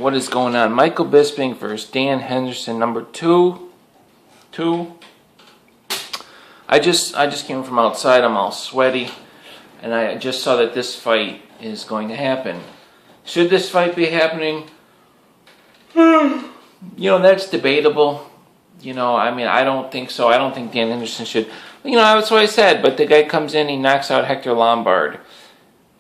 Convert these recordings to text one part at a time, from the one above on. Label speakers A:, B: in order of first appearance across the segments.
A: What is going on? Michael Bisping versus Dan Henderson, number two. I just came from outside. I'm all sweaty, and I just saw that this fight is going to happen. Should this fight be happening? That's debatable. I don't think so. I don't think Dan Henderson should. That's what I said. But the guy comes in, he knocks out Hector Lombard.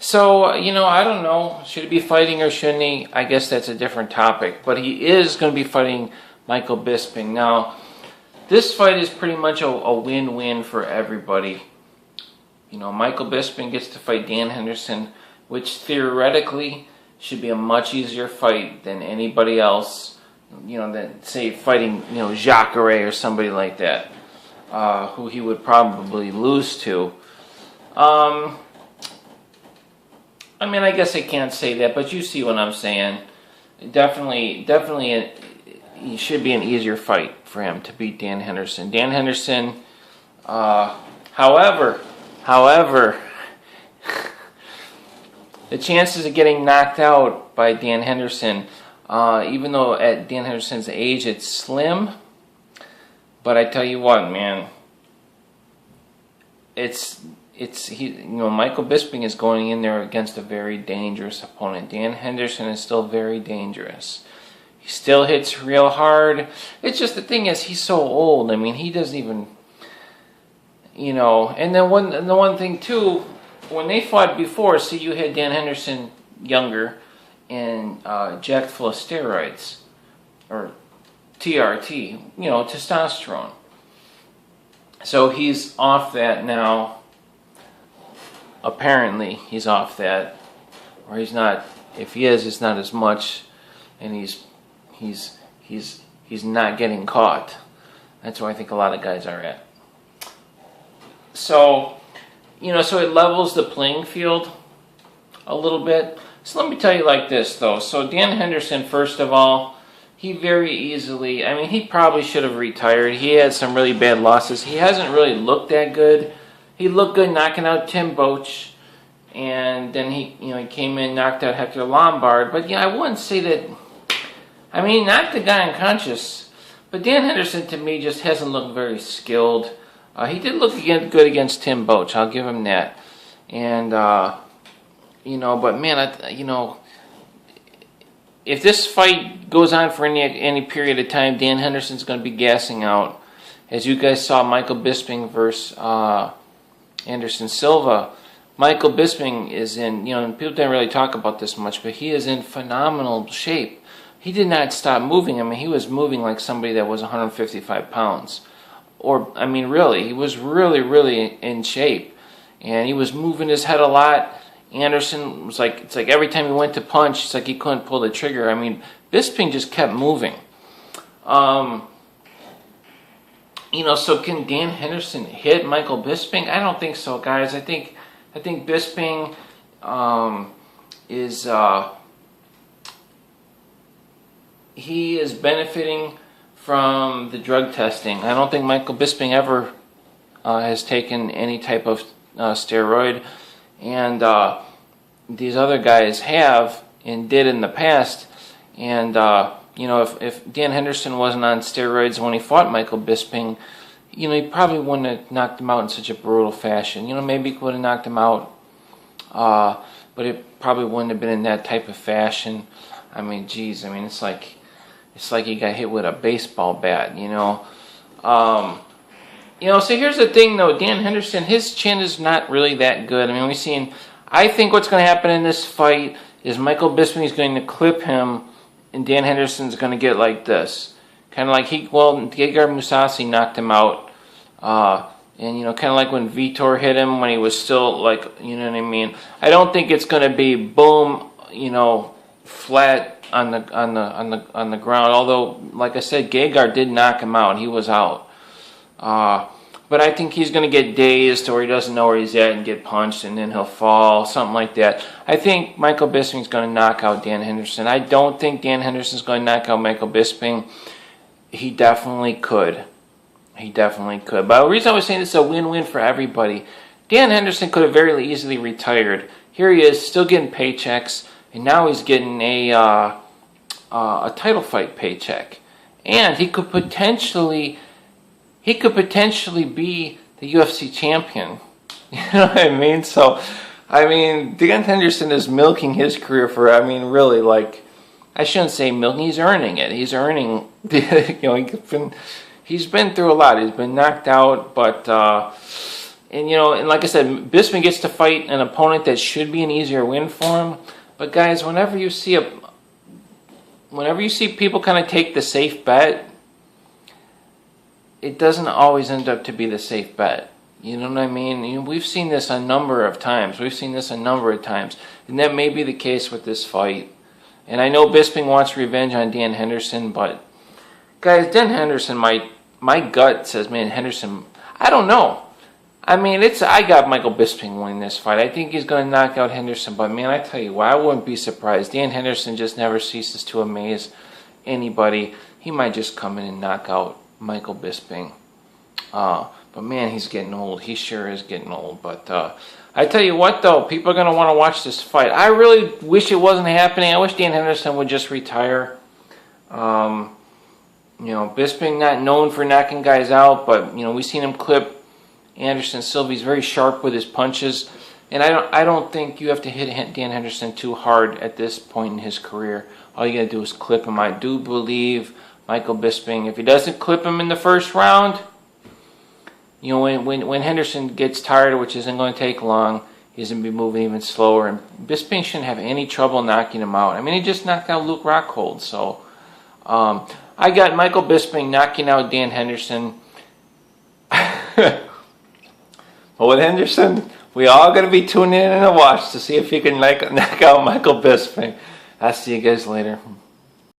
A: So, I don't know. Should he be fighting or shouldn't he? I guess that's a different topic. But he is going to be fighting Michael Bisping. Now, this fight is pretty much a win-win for everybody. Michael Bisping gets to fight Dan Henderson, which theoretically should be a much easier fight than anybody else. Than, say, fighting, Jacare or somebody like that, who he would probably lose to. I guess I can't say that, but you see what I'm saying. Definitely, it should be an easier fight for him to beat Dan Henderson. Dan Henderson, however, the chances of getting knocked out by Dan Henderson, even though at Dan Henderson's age it's slim, but I tell you what, man, Michael Bisping is going in there against a very dangerous opponent. Dan Henderson is still very dangerous. He still hits real hard. It's just the thing is he's so old. He doesn't even, And then the one thing too, when they fought before, see, you had Dan Henderson younger and jacked full of steroids or TRT, testosterone. So he's off that now. Apparently, he's off that, or he's not. If he is, it's not as much, and he's not getting caught. That's where I think a lot of guys are at. So, so it levels the playing field a little bit. So let me tell you like this, though. So Dan Henderson, first of all, he very easily. He probably should have retired. He had some really bad losses. He hasn't really looked that good. He looked good knocking out Tim Boetsch, and then he came in, knocked out Hector Lombard. But I wouldn't say that. He knocked the guy unconscious, but Dan Henderson to me just hasn't looked very skilled. He did look good against Tim Boetsch. I'll give him that. And but man, if this fight goes on for any period of time, Dan Henderson's going to be gassing out. As you guys saw, Michael Bisping versus Anderson Silva. Michael Bisping is in, people don't really talk about this much, but he is in phenomenal shape. He did not stop moving. He was moving like somebody that was 155 pounds. Really, he was really, really in shape. And he was moving his head a lot. Anderson was it's like every time he went to punch, it's like he couldn't pull the trigger. Bisping just kept moving. So can Dan Henderson hit Michael Bisping? I don't think so, guys. I think Bisping he is benefiting from the drug testing. I don't think Michael Bisping ever has taken any type of steroid, and these other guys have and did in the past. And if Dan Henderson wasn't on steroids when he fought Michael Bisping, he probably wouldn't have knocked him out in such a brutal fashion. Maybe he would have knocked him out, but it probably wouldn't have been in that type of fashion. It's like he got hit with a baseball bat, So here's the thing, though. Dan Henderson, his chin is not really that good. I think what's going to happen in this fight is Michael Bisping is going to clip him, and Dan Henderson's going to get like this. Kind of like Gegard Mousasi knocked him out. And, kind of like when Vitor hit him when he was still, I don't think it's going to be boom, flat on the ground. Although, like I said, Gegard did knock him out. He was out. But I think he's going to get dazed or he doesn't know where he's at and get punched and then he'll fall, something like that. I think Michael Bisping's going to knock out Dan Henderson. I don't think Dan Henderson's going to knock out Michael Bisping. He definitely could. But the reason I was saying this is a win-win for everybody. Dan Henderson could have very easily retired. Here he is, still getting paychecks, and now he's getting a a title fight paycheck, and he could potentially be the UFC champion. You know what I mean? So, I mean, Dan Henderson is milking his career for, I mean, really, like, I shouldn't say milking, he's earning it. He's earning, you know, he's been through a lot. He's been knocked out, but, and, you know, and like I said, Bisping gets to fight an opponent that should be an easier win for him. But, guys, whenever you see people kind of take the safe bet, it doesn't always end up to be the safe bet. You know what I mean? You know, we've seen this a number of times. And that may be the case with this fight. And I know Bisping wants revenge on Dan Henderson, but guys, Dan Henderson, my gut says, man, Henderson, I don't know. I mean, I got Michael Bisping winning this fight. I think he's going to knock out Henderson, but man, I tell you what, I wouldn't be surprised. Dan Henderson just never ceases to amaze anybody. He might just come in and knock out Michael Bisping. But man, he's getting old. He sure is getting old. But I tell you what, though, people are going to want to watch this fight. I really wish it wasn't happening. I wish Dan Henderson would just retire. You know, Bisping not known for knocking guys out, but you know, we've seen him clip Anderson Silva. He's very sharp with his punches, and I don't think you have to hit Dan Henderson too hard at this point in his career. All you got to do is clip him. I do believe Michael Bisping, if he doesn't clip him in the first round, you know, when Henderson gets tired, which isn't going to take long, he's going to be moving even slower. And Bisping shouldn't have any trouble knocking him out. I mean, he just knocked out Luke Rockhold. So I got Michael Bisping knocking out Dan Henderson. But with Henderson, we all going to be tuning in and watch to see if he can knock out Michael Bisping. I'll see you guys later.